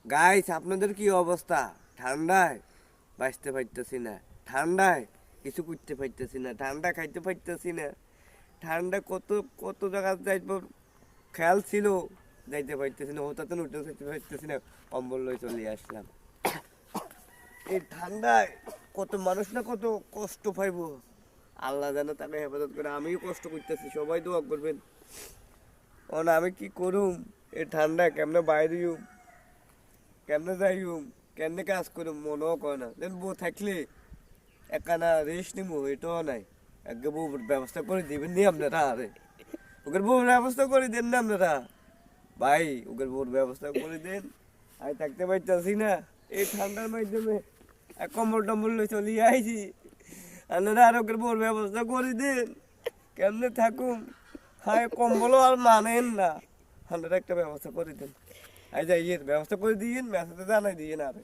Guys আপনাদের কি অবস্থা? ঠান্ডায় বাঁচতে পারতেছি না, ঠান্ডায় কিছু করতে পারতেছি না, ঠান্ডা খাইতে পারতেছি না, ঠান্ডা কত কত জায়গা যাইব খেয়াল ছিল, যাইতে পারতেছি না, হঠাৎ উঠে যেতে পারতেছি না, কম্বল লই চলে আসলাম। এই ঠান্ডায় কত মানুষ না কত কষ্ট পাইব, আল্লাহ যেন তাকে হেফাজত করে। আমিও কষ্ট করতেছি, সবাই দোয়া করবেন। কারণ আমি কি করুম এই ঠান্ডায়, কেমনে বাইরেও, কেমনে যাইম, কেমনে কাজ করুম মনেও করে না। দেন বউ থাকলে একানা রেস্ট নিবো এটাও নাই। আগে বউ ব্যবস্থা করে দিবেন নি আপনারা? আরে ওদের বউর ব্যবস্থা করে দেন না আপনারা ভাই, ওদের বউর ব্যবস্থা করে দেন। আমি থাকতে পারতেছি না এই ঠান্ডার মাধ্যমে, এক কম্বল টম্বল লই চলে আইছি। আপনারা আর ওদের বউর ব্যবস্থা করে দেন, কেমনে থাকুম। হ্যাঁ কম্বলও আর মানেন না, আপনারা একটা ব্যবস্থা করে দেন। আই যাই ব্যবস্থা করে দিয়েন, মেসেজে জানাই দিয়েন। আরে